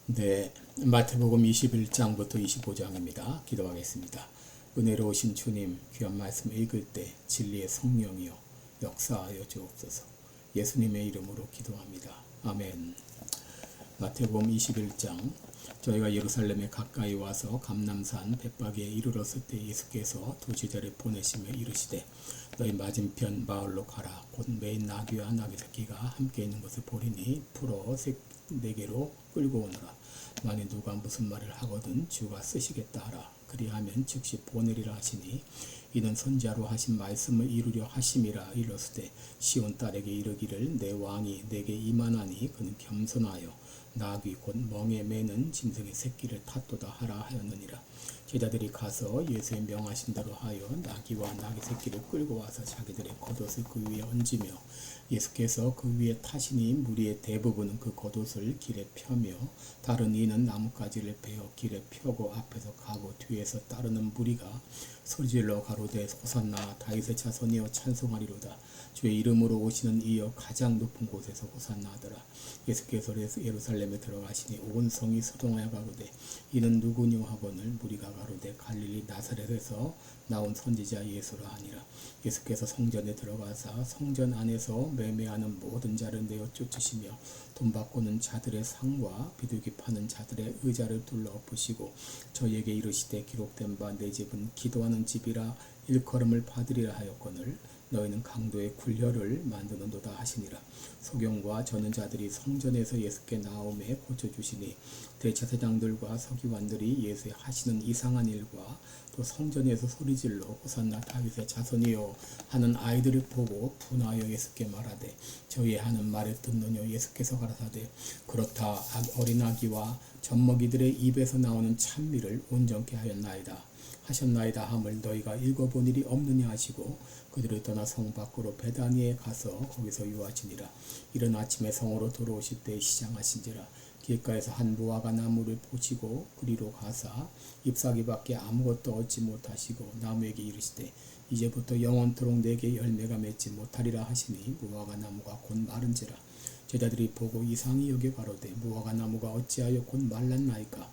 네, 마태복음 21장부터 25장입니다. 기도하겠습니다. 은혜로우신 주님, 귀한 말씀 읽을 때 진리의 성령이여 역사하여 주옵소서. 예수님의 이름으로 기도합니다. 아멘. 마태복음 21장. 저희가 예루살렘에 가까이 와서 감람산 벳바기에 이르렀을 때 예수께서 두 제자를 보내시며 이르시되 너희 맞은편 마을로 가라. 곧 매인 나귀와 나귀 새끼가 함께 있는 것을 보리니 풀어 네 개로 끌고 오너라. 만일 누가 무슨 말을 하거든 주가 쓰시겠다 하라. 그리하면 즉시 보내리라 하시니 이는 선지자로 하신 말씀을 이루려 하심이라. 이르시되 시온 딸에게 이르기를 내 왕이 내게 임하나니 그는 겸손하여 나귀 곧 멍에 매는 짐승의 새끼를 탔도다 하라 하였느니라. 제자들이 가서 예수의 명하신 대로 하여 나귀와 나귀 새끼를 끌고 와서 자기들의 겉옷을 그 위에 얹으며 예수께서 그 위에 타시니 무리의 대부분은 그 겉옷을 길에 펴며 다른 이는 나뭇가지를 베어 길에 펴고 앞에서 가고 뒤에서 따르는 무리가 소리질러 가로되 호산나 다윗의 자손이여 찬송하리로다. 주의 이름으로 오시는 이여 가장 높은 곳에서 호산나 하더라. 예수께서 예루살렘에 들어가시니 온 성이 소동하여 가로되 이는 누구뇨 하거늘 무리가 가로되 갈릴리 나사렛에서 나온 선지자 예수라 하니라. 예수께서 성전에 들어가사 성전 안에서 매매하는 모든 자를 내어 쫓으시며 돈 바꾸는 자들의 상과 비둘기 파는 자들의 의자를 둘러 엎으시고 저희에게 이르시되 기록된 바 내 집은 기도하는 집이라 일컬음을 받으리라 하였거늘 너희는 강도의 굴려를 만드는도다 하시니라. 소경과 저는 자들이 성전에서 예수께 나오매 고쳐주시니 대제사장들과 서기관들이 예수의 하시는 이상한 일과 또 성전에서 소리질러 호산나 다윗의 자손이요 하는 아이들을 보고 분하여 예수께 말하되 저희의 하는 말을 듣느냐. 예수께서 가라사대 그렇다. 어린아기와 젖먹이들의 입에서 나오는 찬미를 온전케 하셨나이다 함을 너희가 읽어본 일이 없느냐 하시고 그들을 떠나 성 밖으로 베다니에 가서 거기서 유하시니라. 이른 아침에 성으로 들어오실 때 시장하신지라. 길가에서 한 무화과 나무를 보시고 그리로 가사 잎사귀밖에 아무것도 얻지 못하시고 나무에게 이르시되 이제부터 영원토록 내게 열매가 맺지 못하리라 하시니 무화과 나무가 곧 마른지라. 제자들이 보고 이상히 여겨 가로되 무화과 나무가 어찌하여 곧 말랐나이까.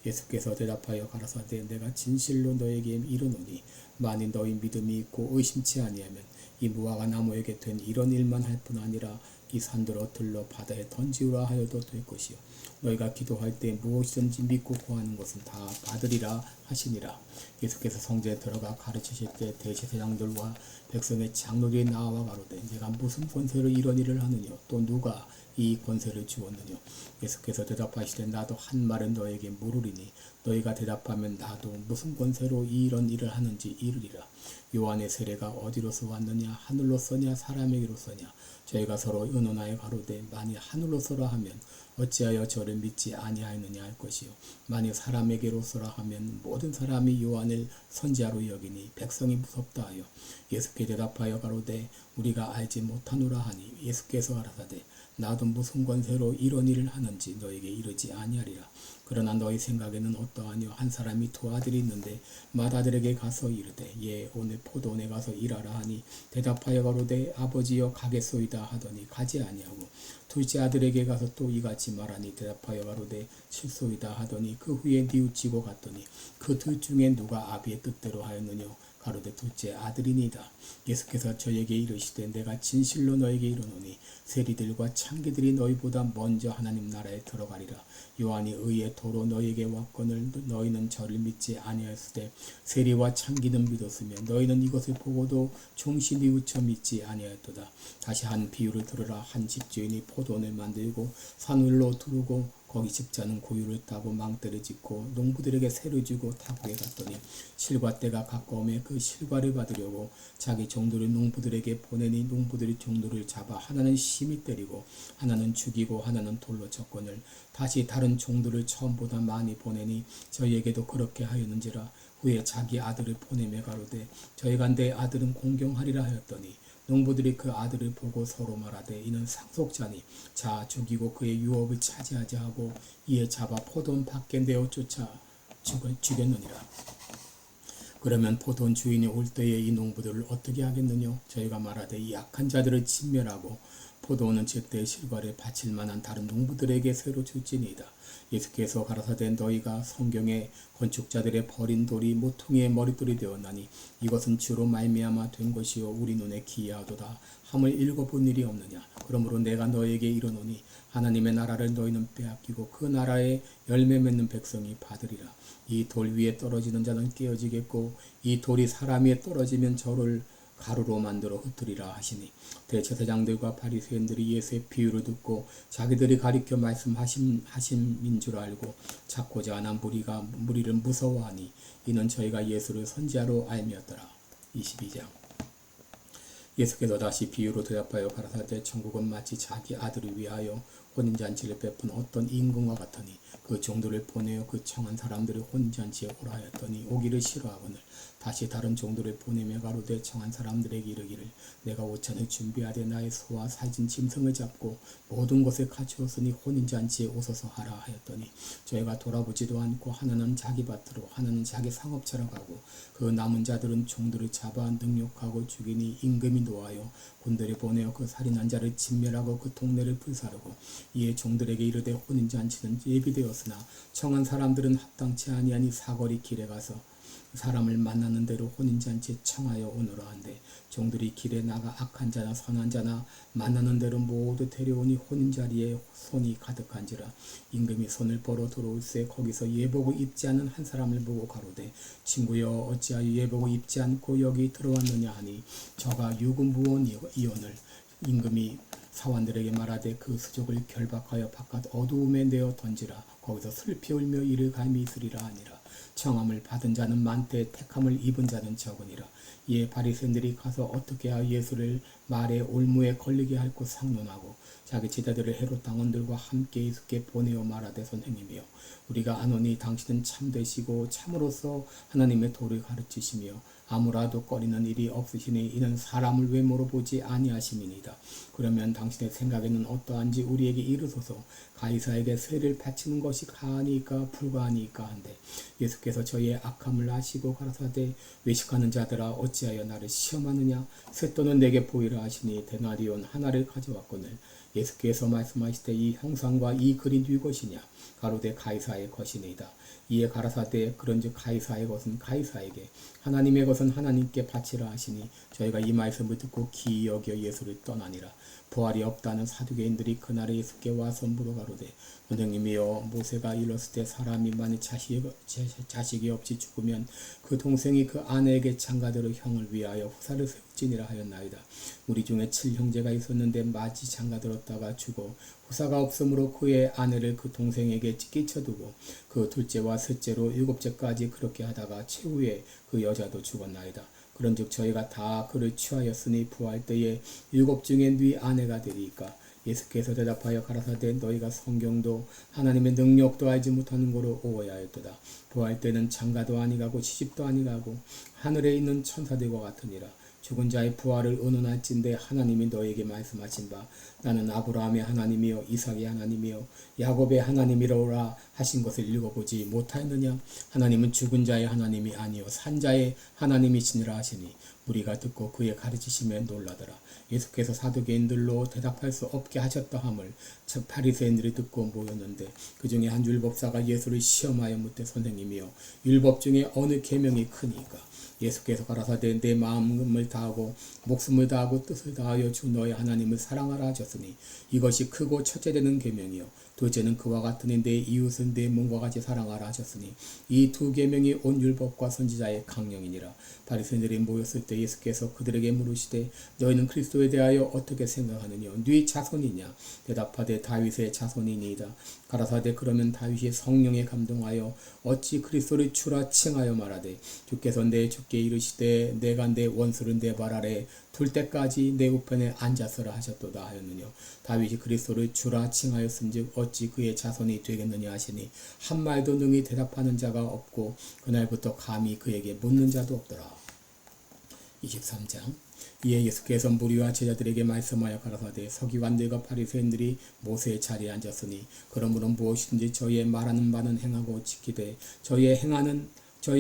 예수께서 대답하여 가라사대 내가 진실로 너에게 이르노니 만일 너희 믿음이 있고 의심치 아니하면 이 무화과 나무에게 된 이런 일만 할 뿐 아니라 이 산들어 들러 바다에 던지우라 하여도 될 것이요 너희가 기도할 때 무엇이든지 믿고 구하는 것은 다 받으리라 하시니라. 예수께서 성전에 들어가 가르치실 때 대제사장들과 백성의 장로들이 나와 가로되 내가 무슨 권세로 이런 일을 하느냐 또 누가 이 권세를 주었느냐. 예수께서 대답하시되 나도 한 말은 너에게 물으리니 너희가 대답하면 나도 무슨 권세로 이런 일을 하는지 이르리라. 요한의 세례가 어디로서 왔느냐 하늘로서냐 사람에게로서냐. 저희가 서로 의논하여 가로되 만일 하늘로서라 하면 어찌하여 저를 믿지 아니하였느냐 할 것이요 만일 사람에게로서라 하면 모든 사람이 요한을 선지자로 여기니 백성이 무섭다 하여 예수께 대답하여 가로되 우리가 알지 못하노라 하니 예수께서 가라사대 나도 무슨 권세로 이런 일을 하는지 너에게 이르지 아니하리라. 그러나 너희 생각에는 어떠하뇨. 한 사람이 두 아들이 있는데 맏아들에게 가서 이르되 예 오늘 포도원에 가서 일하라 하니 대답하여 가로되 아버지여 가겠소이다 하더니 가지 아니하고 둘째 아들에게 가서 또 이같이 말하니 대답하여 가로되 칠소이다 하더니 그 후에 뉘우치고 갔더니 그 둘 중에 누가 아비의 뜻대로 하였느냐. 가로되 둘째 아들이니이다. 예수께서 저에게 이르시되 내가 진실로 너에게 이르노니 세리들과 창기들이 너희보다 먼저 하나님 나라에 들어가리라. 요한이 의의 도로 너희에게 왔거늘 너희는 저를 믿지 아니하였으되 세리와 창기는 믿었으며 너희는 이것을 보고도 종시 뉘우쳐 믿지 아니하였도다. 다시 한 비유를 들으라. 한 집주인이 포도원을 만들고 산 위로 두르고 거기 집자는 고유를 따고 망대를 짓고 농부들에게 세를 주고 타국에 갔더니 실과 때가 가까움에 그 실과를 받으려고 자기 종들을 농부들에게 보내니 농부들이 종들을 잡아 하나는 심히 때리고 하나는 죽이고 하나는 돌로 쳤거늘 다시 다른 종들을 처음보다 많이 보내니 저희에게도 그렇게 하였는지라. 후에 자기 아들을 보내며 가로되 저희가 내 아들은 공경하리라 하였더니 농부들이 그 아들을 보고 서로 말하되 이는 상속자니 자 죽이고 그의 유업을 차지하자 하고 이에 잡아 포도원 밖에 내어 쫓아 죽였느니라. 그러면 포도원 주인이 올 때에 이 농부들을 어떻게 하겠느냐. 저희가 말하되 이 약한 자들을 진멸하고 포도원은 제때 실과를 바칠 만한 다른 농부들에게 새로 줄지니이다. 예수께서 가라사대 너희가 성경의 건축자들의 버린 돌이 모퉁이의 머릿돌이 되었나니 이것은 주로 말미암아 된 것이요 우리 눈에 기이하도다 함을 읽어본 일이 없느냐. 그러므로 내가 너에게 이르노니 하나님의 나라를 너희는 빼앗기고 그 나라에 열매 맺는 백성이 받으리라. 이 돌 위에 떨어지는 자는 깨어지겠고 이 돌이 사람 위에 떨어지면 저를 가루로 만들어 흩으리라 하시니 대제사장들과 바리새인들이 예수의 비유를 듣고 자기들이 가리켜 말씀하심인 줄 알고 찾고자 하나 무리를 무서워하니 이는 저희가 예수를 선지자로 알미었더라. 22장 예수께서 다시 비유로 대답하여 가라사대 천국은 마치 자기 아들을 위하여 혼인잔치를 베푼 어떤 임금과 같으니 그 종들을 보내어 그 청한 사람들을 혼인잔치에 오라 하였더니 오기를 싫어하거늘 다시 다른 종들을 보내며 가로되 청한 사람들에게 이르기를 내가 오찬을 준비하되 나의 소와 살진 짐승을 잡고 모든 것을 갖추었으니 혼인잔치에 오소서 하라 하였더니 저희가 돌아보지도 않고 하나는 자기 밭으로 하나는 자기 상업처럼 가고 그 남은 자들은 종들을 잡아 능욕하고 죽이니 임금이 노하여 군대를 보내어 그 살인한 자를 진멸하고 그 동네를 불사르고 이에 종들에게 이르되 혼인잔치는 예비되었으나 청한 사람들은 합당치 아니하니 사거리 길에 가서 사람을 만나는 대로 혼인잔치에 청하여 오너라 한데 종들이 길에 나가 악한 자나 선한 자나 만나는 대로 모두 데려오니 혼인자리에 손이 가득한지라. 임금이 손을 뻗어 들어올새 거기서 예복을 입지 않은 한 사람을 보고 가로되 친구여 어찌하여 예복을 입지 않고 여기 들어왔느냐 하니 저가 유금부원이오늘. 임금이 사원들에게 말하되 그 수족을 결박하여 바깥 어두움에 내어 던지라. 거기서 슬피 울며 이를 감히 있으리라 하니라. 청함을 받은 자는 많되 택함을 입은 자는 적으니라. 이에 바리새인들이 가서 어떻게 하여 예수를 말의 올무에 걸리게 할고 상론하고 자기 제자들을 헤롯 당원들과 함께 예수께 보내어 말하되 선생님이여 우리가 아노니 당신은 참되시고 참으로서 하나님의 도를 가르치시며 아무라도 꺼리는 일이 없으시니 이는 사람을 외모로 보지 아니하심이니이다. 그러면 당신의 생각에는 어떠한지 우리에게 이르소서. 가이사에게 세를 바치는 것이 가하니까 불가하니까 한데 예수께서 저희의 악함을 아시고 가라사대 외식하는 자들아 어찌하여 나를 시험하느냐. 쇳돈은 내게 보이라 하시니 데나리온 하나를 가져왔거늘. 예수께서 말씀하시되 이 형상과 이 글이 누구 것이냐. 가로되 가이사의 것이니이다. 이에 가라사대 그런즉 가이사의 것은 가이사에게 하나님의 것은 하나님께 바치라 하시니 저희가 이 말씀을 듣고 기이 여겨 예수를 떠나니라. 부활이 없다는 사두개인들이 그날에 예수께 와서 물어가로되 선생님이여 모세가 일렀을 때 사람이 만일 자식이 없이 죽으면 그 동생이 그 아내에게 장가들어 형을 위하여 후사를 세울지니라 하였나이다. 우리 중에 7형제가 있었는데 마지 장가들었다가 죽어 후사가 없으므로 그의 아내를 그 동생에게 끼쳐두고 그 둘째와 셋째로 7째까지 그렇게 하다가 최후에 그 여자도 죽었나이다. 그런즉 저희가 다 그를 취하였으니 부활 때에 7 중에 네 아내가 되리이까. 예수께서 대답하여 가라사대 너희가 성경도 하나님의 능력도 알지 못하는 거로 오해하였도다. 부활 때는 장가도 아니가고 시집도 아니가고 하늘에 있는 천사들과 같으니라. 죽은 자의 부활을 의논할진대 하나님이 너에게 말씀하신 바 나는 아브라함의 하나님이요 이삭의 하나님이요 야곱의 하나님이로라 하신 것을 읽어보지 못하였느냐. 하나님은 죽은 자의 하나님이 아니요 산 자의 하나님이시니라 하시니 무리가 듣고 그의 가르치심에 놀라더라. 예수께서 사두개인들로 대답할 수 없게 하셨다 함을 바리새인들이 듣고 모였는데 그 중에 한 율법사가 예수를 시험하여 묻되 선생님이여 율법 중에 어느 계명이 크니까. 예수께서 가라사대 내 마음을 다하고 목숨을 다하고 뜻을 다하여 주 너의 하나님을 사랑하라 하셨으니 이것이 크고 첫째 되는 계명이요 둘째는 그와 같으니 내 이웃은 내 몸과 같이 사랑하라 하셨으니 이 2 계명이 온 율법과 선지자의 강령이니라. 바리새인들이 모였을 때 예수께서 그들에게 물으시되 너희는 그리스도에 대하여 어떻게 생각하느냐. 네 자손이냐. 대답하되 다윗의 자손이니이다. 가라사대 그러면 다윗이 성령에 감동하여 어찌 그리스도를 주라 칭하여 말하되 주께서 내 주께 이르시되 내가 내 원수를 내 발 아래 둘 때까지 내 우편에 앉았으라 하셨도다 하였느냐. 다윗이 그리스도를 주라 칭하였은즉 어찌 그의 자손이 되겠느냐 하시니 한 말도 능히 대답하는 자가 없고 그날부터 감히 그에게 묻는 자도 없더라. 23장 이에 예수께서 무리와 제자들에게 말씀하여 가라사대 서기관들과 바리새인들이 모세의 자리에 앉았으니 그러므로 무엇이든지 저희의 말하는 바는 행하고 지키되 저희의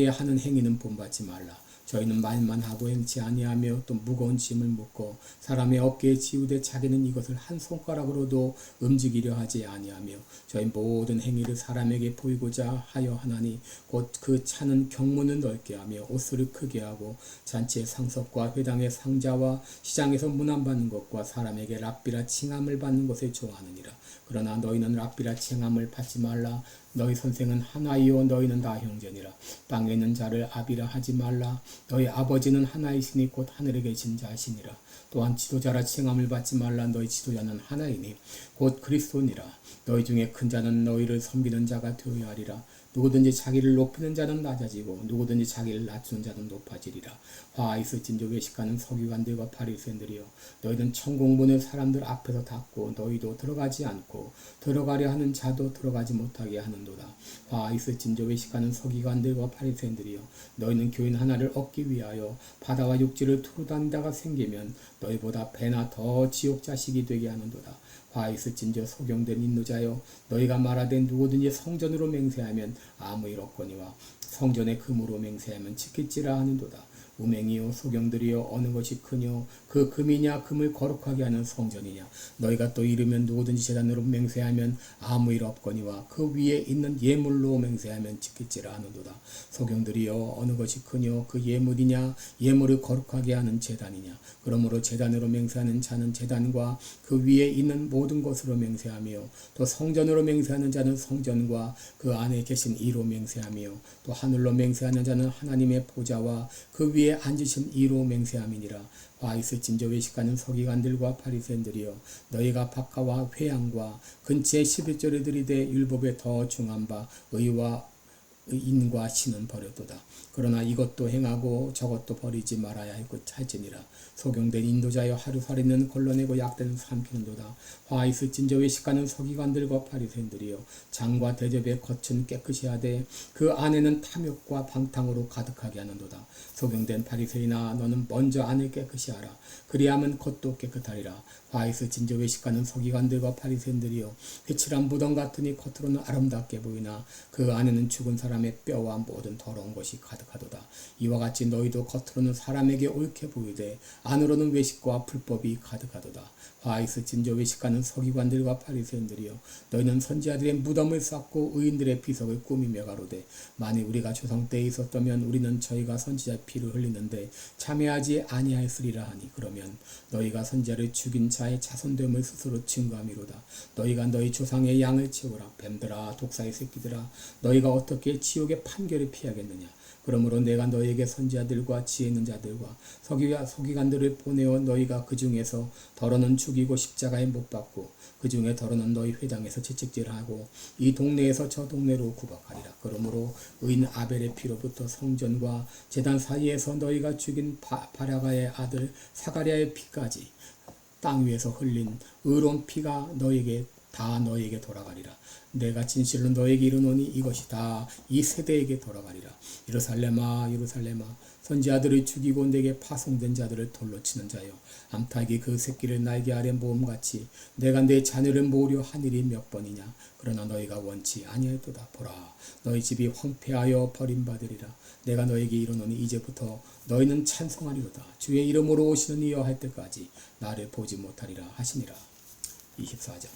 하는 행위는 본받지 말라. 저희는 말만 하고 행치 아니하며 또 무거운 짐을 묻고 사람의 어깨에 지우되 자기는 이것을 한 손가락으로도 움직이려 하지 아니하며 저희 모든 행위를 사람에게 보이고자 하여 하나니 곧 그 차는 경문을 넓게 하며 옷소를 크게 하고 잔치의 상석과 회당의 상자와 시장에서 문안받는 것과 사람에게 랍비라 칭함을 받는 것을 좋아하느니라. 그러나 너희는 랍비라 칭함을 받지 말라. 너희 선생은 하나이요 너희는 다 형제니라. 땅에 있는 자를 아비라 하지 말라. 너희 아버지는 하나이시니 곧 하늘에 계신 자시니라. 또한 지도자라 칭함을 받지 말라. 너희 지도자는 하나이니 곧 그리스도니라. 너희 중에 큰 자는 너희를 섬기는 자가 되어야 하리라. 누구든지 자기를 높이는 자는 낮아지고 누구든지 자기를 낮추는 자는 높아지리라. 화 있을 진저 외식하는 서기관들과 바리새인들이여, 너희는 천공문을 사람들 앞에서 닫고 너희도 들어가지 않고 들어가려 하는 자도 들어가지 못하게 하는도다. 화 있을 진저 외식하는 서기관들과 바리새인들이여, 너희는 교인 하나를 얻기 위하여 바다와 육지를 두루 다니다가 생기면 너희보다 배나 더 지옥 자식이 되게 하는도다. 화 있을진저 소경된 인도자여, 너희가 말하되 누구든지 성전으로 맹세하면 아무 일 없거니와 성전의 금으로 맹세하면 지킬지라 하는도다. 우맹이요 소경들이여, 어느 것이 크뇨? 그 금이냐? 금을 거룩하게 하는 성전이냐? 너희가 또 이르면 누구든지 제단으로 맹세하면 아무 일 없거니와 그 위에 있는 예물로 맹세하면 지킬지라 하는도다. 소경들이여, 어느 것이 크뇨? 그 예물이냐? 예물을 거룩하게 하는 제단이냐? 그러므로 제단으로 맹세하는 자는 제단과 그 위에 있는 모든 것으로 맹세하며, 또 성전으로 맹세하는 자는 성전과 그 안에 계신 이로 맹세하며, 또 하늘로 맹세하는 자는 하나님의 보좌와 그 위에 앉으신 이로 맹세함이니라. 화 있을 진저 외식하는 서기관들과 바리새인들이여, 너희가 박하와 회양과 근처에 11조를 들이되 율법에 더 중한 바 의와 인과 신은 버렸도다. 그러나 이것도 행하고 저것도 버리지 말아야 할지니라. 소경된 인도자여, 하루살이는 걸러내고 약대는 삼키는도다. 화 있을 진저 외식하는 서기관들과 바리새인들이여, 장과 대접의 겉은 깨끗이 하되 그 안에는 탐욕과 방탕으로 가득하게 하는도다. 소경된 바리새인아, 너는 먼저 안을 깨끗이 하라. 그리하면 겉도 깨끗하리라. 화 있을 진저 외식하는 서기관들과 바리새인들이여, 회칠한 무덤 같으니 겉으로는 아름답게 보이나 그 안에는 죽은 사람의 뼈와 모든 더러운 것이 가득하도다. 이와 같이 너희도 겉으로는 사람에게 옳게 보이되 안으로는 외식과 불법이 가득하도다. 화 있을 진저 외식하는 서기관들과 바리새인들이여, 너희는 선지자들의 무덤을 쌓고 의인들의 비석을 꾸미며 가로되, 만일 우리가 조상 때에 있었다면 우리는 저희가 선지자의 피를 흘리는데 참여하지 아니하였으리라 하니, 그러면 너희가 선지자를 죽인 자의 자손됨을 스스로 증거함이로다. 너희가 너희 조상의 양을 채우라. 뱀들아, 독사의 새끼들아, 너희가 어떻게 지옥의 판결을 피하겠느냐? 그러므로 내가 너희에게 선지자들과 지혜 있는 자들과 서기관들을 보내어 너희가 그 중에서 더러는 죽이고 십자가에 못 박고 그 중에 더러는 너희 회당에서 채찍질하고 이 동네에서 저 동네로 구박하리라. 그러므로 의인 아벨의 피로부터 성전과 제단 사이에서 너희가 죽인 바라가의 아들 사가랴의 피까지 땅 위에서 흘린 의로운 피가 다 너희에게 돌아가리라. 내가 진실로 너에게 이르노니 이것이 다 이 세대에게 돌아가리라. 예루살렘아, 예루살렘아, 선지자들을 죽이고 내게 파송된 자들을 돌로 치는 자여, 암탉이 그 새끼를 날개 아래 모음같이 내가 내 자녀를 모으려 한 일이 몇 번이냐? 그러나 너희가 원치 아니하였도다. 보라, 너희 집이 황폐하여 버림받으리라. 내가 너에게 이르노니 이제부터 너희는 찬송하리로다. 주의 이름으로 오시는 이여 할 때까지 나를 보지 못하리라 하시니라. 24절.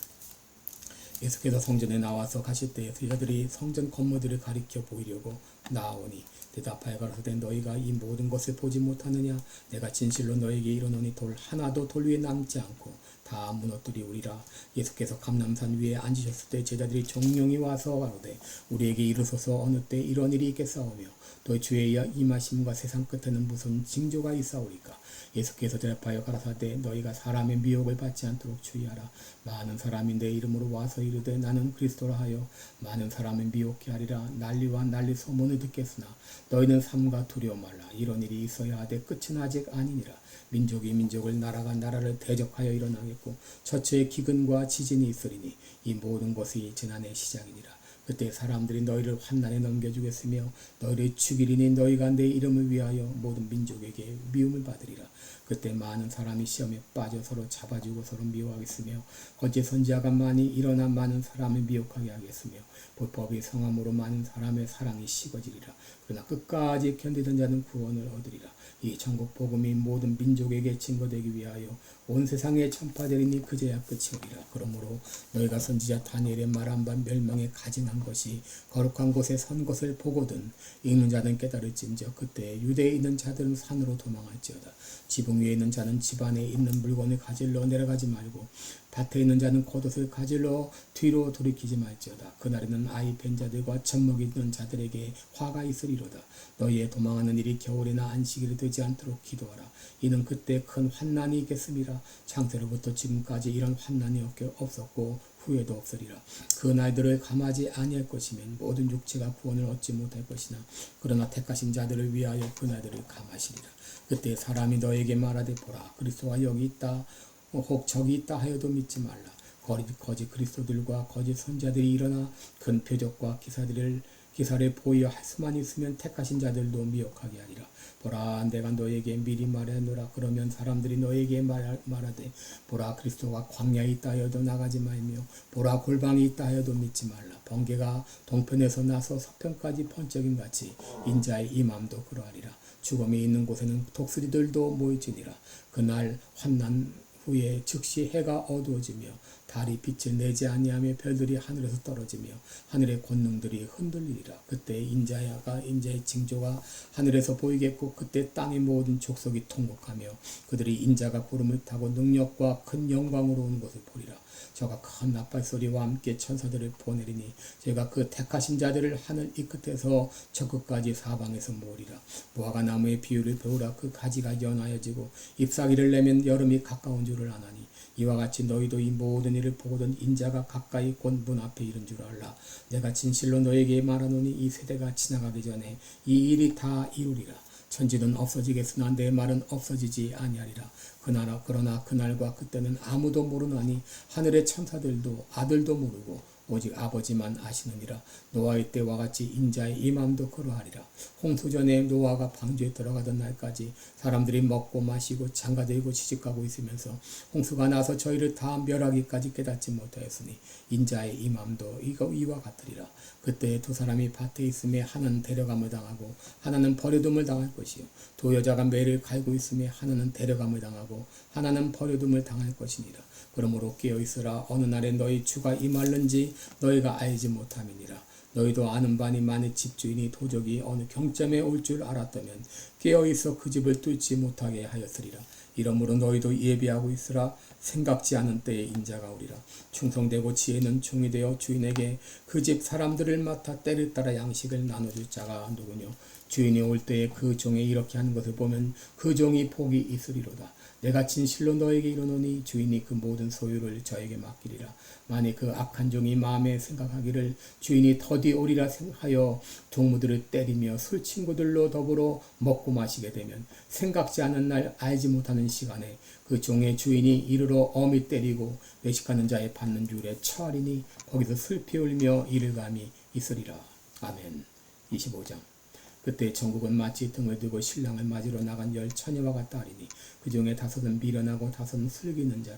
예수께서 성전에 나와서 가실 때에 제자들이 성전 건물들을 가리켜 보이려고 나아오니 대답하여 가로되, 너희가 이 모든 것을 보지 못하느냐? 내가 진실로 너에게 이르노니 돌 하나도 돌 위에 남지 않고 다 무너뜨리우리라. 예수께서 감람산 위에 앉으셨을 때 제자들이 종용이 와서 가로되, 우리에게 이르소서 어느 때 이런 일이 있겠사오며 또 주의 임하심과 세상 끝에는 무슨 징조가 있사오리까? 예수께서 대답하여 가라사대, 너희가 사람의 미혹을 받지 않도록 주의하라. 많은 사람이 내 이름으로 와서 이르되 나는 그리스도라 하여 많은 사람을 미혹게 하리라. 난리와 난리 소문을 듣겠으나 너희는 삼가 두려워 말라. 이런 일이 있어야 하되 끝은 아직 아니니라. 민족이 민족을, 나라가 나라를 대적하여 일어나겠고 처처에 기근과 지진이 있으리니 이 모든 것이 재난의 시작이니라. 그때 사람들이 너희를 환난에 넘겨주겠으며 너희를 죽이리니 너희가 내 이름을 위하여 모든 민족에게 미움을 받으리라. 그때 많은 사람이 시험에 빠져 서로 잡아주고 서로 미워하겠으며 거짓 선지자가 많이 일어나 많은 사람을 미혹하게 하겠으며 불법이 성함으로 많은 사람의 사랑이 식어지리라. 그러나 끝까지 견디던 자는 구원을 얻으리라. 이 천국 복음이 모든 민족에게 증거되기 위하여 온 세상에 전파되리니 그제야 끝이 오리라. 그러므로 너희가 선지자 다니엘의 말한 바 멸망에 가증한 것이 거룩한 곳에 선 것을 보거든 읽는 자는 깨달을진저 그때 유대에 있는 자들은 산으로 도망할지어다. 지붕 위에 있는 자는 집 안에 있는 물건을 가질러 내려가지 말고 밭에 있는 자는 겉옷을 가질러 뒤로 돌이키지 말지어다. 그날에는 아이 뵌 자들과 젖먹이 있는 자들에게 화가 있으리로다. 너희의 도망하는 일이 겨울이나 안식일이 되지 않도록 기도하라. 이는 그때 큰 환난이 있겠음이라. 창세로부터 지금까지 이런 환난이 없었고 후에도 없으리라. 그 날들을 감하지 아니할 것이면 모든 육체가 구원을 얻지 못할 것이나 그러나 택하신 자들을 위하여 그 날들을 감하시리라. 그때 사람이 너에게 말하되 보라 그리스도가 여기 있다 혹 저기 있다 하여도 믿지 말라. 거짓 그리스도들과 거짓 선자들이 일어나 큰 표적과 기사를 보이어 할 수만 있으면 택하신 자들도 미혹하게 하리라. 보라 내가 너에게 미리 말하노라. 그러면 사람들이 너에게 말하되 보라 그리스도가 광야에 있다 하여도 나가지 말며 보라 골방에 있다 하여도 믿지 말라. 번개가 동편에서 나서 서편까지 번쩍임 같이 인자의 임함도 그러하리라. 죽음이 있는 곳에는 독수리들도 모이지니라. 그날 환난 후에 즉시 해가 어두워지며 달이 빛을 내지 아니하며 별들이 하늘에서 떨어지며 하늘의 권능들이 흔들리리라. 그때 인자의 징조가 하늘에서 보이겠고 그때 땅의 모든 족속이 통곡하며 그들이 인자가 구름을 타고 능력과 큰 영광으로 오는 것을 보리라. 저가 큰 나팔 소리와 함께 천사들을 보내리니 제가 그 택하신 자들을 하늘 이 끝에서 저 끝까지 사방에서 모으리라. 무화과 나무의 비유를 배우라. 그 가지가 연하여지고 잎사귀를 내면 여름이 가까운 줄을 아나니 이와 같이 너희도 이 모든 일을 보거든 인자가 가까이 곧 문 앞에 이른 줄 알라. 내가 진실로 너에게 말하노니 이 세대가 지나가기 전에 이 일이 다 이루리라. 천지는 없어지겠으나 내 말은 없어지지 아니하리라. 그러나 그날과 그때는 아무도 모르나니 하늘의 천사들도 아들도 모르고 오직 아버지만 아시느니라. 노아의 때와 같이 인자의 임함도 그러하리라. 홍수전에 노아가 방주에 들어가던 날까지 사람들이 먹고 마시고 장가들고 시집가고 있으면서 홍수가 나서 저희를 다 멸하기까지 깨닫지 못하였으니 인자의 임함도 이와 같으리라. 그때 두 사람이 밭에 있음에 하나는 데려감을 당하고 하나는 버려둠을 당할 것이요 두 여자가 매를 갈고 있음에 하나는 데려감을 당하고 하나는 버려둠을 당할 것이니라. 그러므로 깨어있으라. 어느 날에 너희 주가 임할는지 너희가 알지 못함이니라. 너희도 아는 바니 만일 집주인이 도적이 어느 경점에 올 줄 알았다면 깨어있어 그 집을 뚫지 못하게 하였으리라. 이러므로 너희도 예비하고 있으라. 생각지 않은 때에 인자가 오리라. 충성되고 지혜는 종이 되어 주인에게 그 집 사람들을 맡아 때를 따라 양식을 나눠줄 자가 누구뇨. 주인이 올 때에 그 종이 이렇게 하는 것을 보면 그 종이 복이 있으리로다. 내가 진실로 너에게 이르노니 주인이 그 모든 소유를 저에게 맡기리라. 만일 그 악한 종이 마음에 생각하기를 주인이 더디 오리라 하여 동무들을 때리며 술 친구들로 더불어 먹고 마시게 되면 생각지 않은 날 알지 못하는 시간에 그 종의 주인이 이르러 엄히 때리고 외식하는 자의 받는 율에 처하리니 거기서 슬피 울며 이를 감이 있으리라. 아멘. 25장. 그때 전국은 마치 등을 들고 신랑을 맞으러 나간 10처녀와 같다 하리니 그 중에 5은 미련하고 5은 슬기는 자라.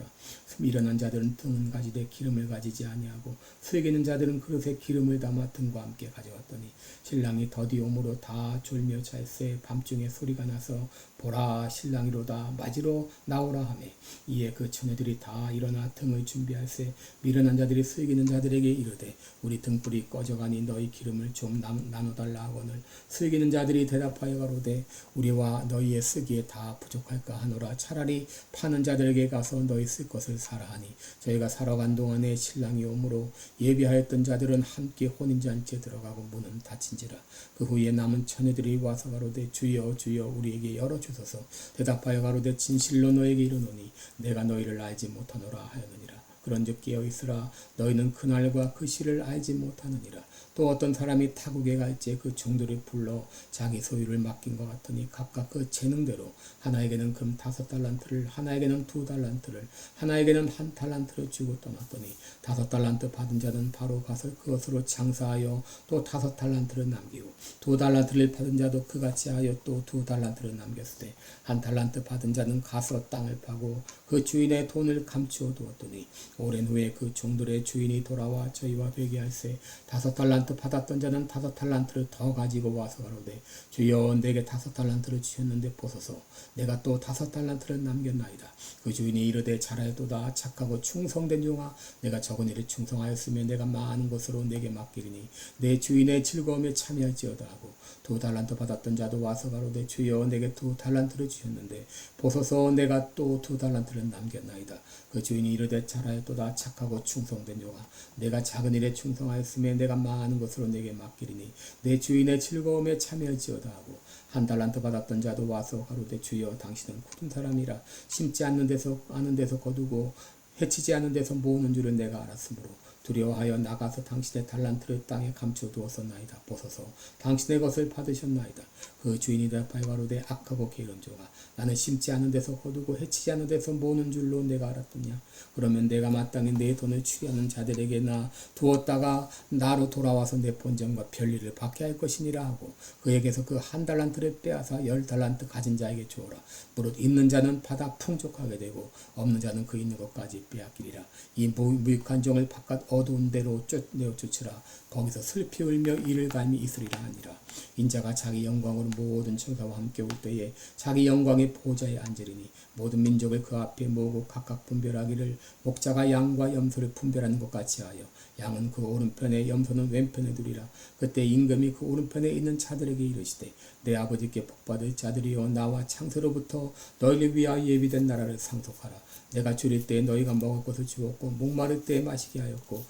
미련한 자들은 등은 가지되 기름을 가지지 아니하고 슬기는 자들은 그릇에 기름을 담아 등과 함께 가져왔더니 신랑이 더디 오므로 다 졸며 잘새 밤중에 소리가 나서 보라 신랑이로다 맞으러 나오라 하매 이에 그 처녀들이 다 일어나 등을 준비할세 미련한 자들이 슬기는 자들에게 이르되 우리 등불이 꺼져가니 너희 기름을 좀 나눠달라 하거늘 슬기는 자들이 대답하여 가로되 우리와 너희의 쓰기에 다 부족할까 하노라. 차라리 파는 자들에게 가서 너희 쓸 것을 사라 하니 저희가 살아간 동안에 신랑이 오므로 예비하였던 자들은 함께 혼인잔치에 들어가고 문은 닫힌지라. 그 후에 남은 처녀들이 와서 가로되 주여 주여 우리에게 열어주소서. 대답하여 가로되 진실로 너에게 이르노니 내가 너희를 알지 못하노라 하였느니라. 그런즉 깨어있으라. 너희는 그날과 그 시를 알지 못하느니라. 또 어떤 사람이 타국에 갈지 그 종들을 불러 자기 소유를 맡긴 것 같으니 각각 그 재능대로 하나에게는 금 5달란트를, 하나에게는 2달란트를, 하나에게는 1달란트를 주고 떠났더니 5달란트 받은 자는 바로 가서 그것으로 장사하여 또 5달란트를 남기고 2달란트를 받은 자도 그같이 하여 또 2달란트를 남겼을 때 1달란트 받은 자는 가서 땅을 파고 그 주인의 돈을 감추어 두었더니 오랜 후에 그 종들의 주인이 돌아와 저희와 회개할세 5달란트 받았던 자는 5달란트를 더 가지고 와서 가로되 주여 내게 5달란트를 주셨는데 보소서 내가 또 5달란트를 남겼나이다. 그 주인이 이르되 잘하였도다. 착하고 충성된 종아 내가 적은 일에 충성하였으면 내가 많은 것으로 내게 맡기리니 내 주인의 즐거움에 참여할지어다 하고 2달란트 받았던 자도 와서 가로되 주여 내게 2달란트를 주셨는데 보소서 내가 또 2달란트를 남겼나이다. 그 주인이 이르되 잘하였도다. 착하고 충성된 종아 내가 작은 일에 충성하였으면 내가 많은 것으로 내게 맡기리니 내 주인의 즐거움에 참여할지어다 하고 1달란트 받았던 자도 와서 가로되 주여 당신은 굳은 사람이라 심지 않는 데서 아는 데서 거두고 해치지 않은 데서 모으는 줄을 내가 알았으므로 두려워하여 나가서 당신의 달란트를 땅에 감춰두었었나이다. 보소서 당신의 것을 받으셨나이다. 그 주인이 대답하여 가로되 악하고 게으른 종아 나는 심지 않은 데서 거두고 해치지 않은 데서 모으는 줄로 내가 알았더냐. 그러면 내가 마땅히 내 돈을 취하는 자들에게 나 두었다가 나로 돌아와서 내 본전과 별일을 받게 할 것이니라 하고 그에게서 그 1달란트를 빼앗아 10달란트 가진 자에게 주어라. 무릇 있는 자는 받아 풍족하게 되고 없는 자는 그 있는 것까지 빼앗기리라. 이 무익한 종을 바깥 어두운 데로 내어 쫓으라. 거기서 슬피 울며 이를 갈미 있으리라 하니라. 인자가 자기 영광으로 모든 천사와 함께 올 때에 자기 영광의 보좌에 앉으리니 모든 민족을 그 앞에 모으고 각각 분별하기를 목자가 양과 염소를 분별하는 것 같이 하여 양은 그 오른편에 염소는 왼편에 두리라. 그때 임금이 그 오른편에 있는 자들에게 이르시되 내 아버지께 복받을 자들이여 나와 창세로부터 너희를 위하여 예비된 나라를 상속하라. 내가 줄일 때 너희가 먹을 것을 주었고 목마를 때 마시게 하였고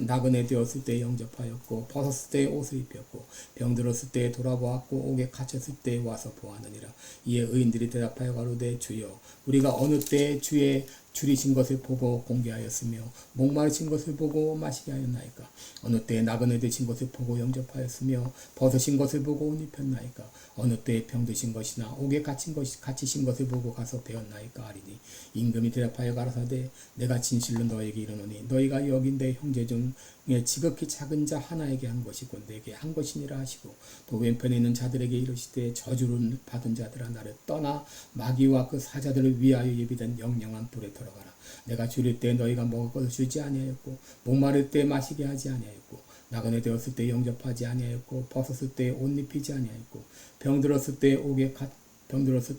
나그네 되었을 때 영접하였고 벗었을 때 옷을 입혔고 병들었을 때 돌아보았고 옥에 갇혔을 때 와서 보았느니라. 이에 의인들이 대답하여 가로되 주여 우리가 어느 때 주의 줄이신 것을 보고 공개하였으며 목마르신 것을 보고 마시게 하였나이까. 어느 때 나그네 되신 것을 보고 영접하였으며 벗으신 것을 보고 옷 입혔나이까. 어느 때 병드신 것이나 옥에 갇히신 것을 보고 가서 배웠나이까 하리니 임금이 대답하여 가라사대 내가 진실로 너에게 이르노니 너희가 여긴 내 형제 중에 지극히 작은 자 하나에게 한 것이고 내게 한 것이니라 하시고 또 왼편에 있는 자들에게 이르시되 저주를 받은 자들아 나를 떠나 마귀와 그 사자들을 위하여 예비된 영영한 불에 들어가라. 내가 줄일 때 너희가 먹을 것을 주지 아니하였고 목마를 때 마시게 하지 아니하였고 나그네 되었을 때 영접하지 아니하였고 벗었을 때 옷 입히지 아니하였고 병들었을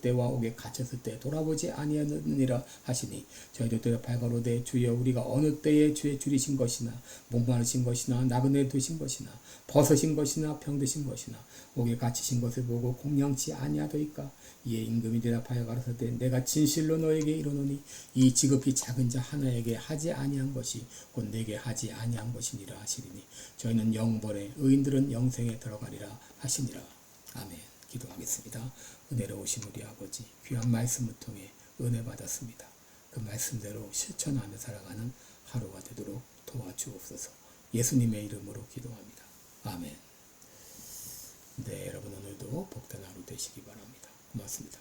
때와 옥에 갇혔을 때 돌아보지 아니하느니라 하시니 저희도 대답하여 가로되 주여 우리가 어느 때에 주의 줄이신 것이나 목마르신 것이나 나그네 되신 것이나 벗으신 것이나 병드신 것이나 옥에 갇히신 것을 보고 공양치 아니하더이까. 이에 임금이 대답하여 가라사대 내가 진실로 너에게 이르노니 이 지극히 작은 자 하나에게 하지 아니한 것이 곧 내게 하지 아니한 것이니라 하시리니 저희는 영벌에 의인들은 영생에 들어가리라 하시니라. 아멘. 기도하겠습니다. 은혜로우신 우리 아버지 귀한 말씀을 통해 은혜 받았습니다. 그 말씀대로 실천하며 살아가는 하루가 되도록 도와주옵소서. 예수님의 이름으로 기도합니다. 아멘. 네, 여러분 오늘도 복된 하루 되시기 바랍니다. 고맙습니다.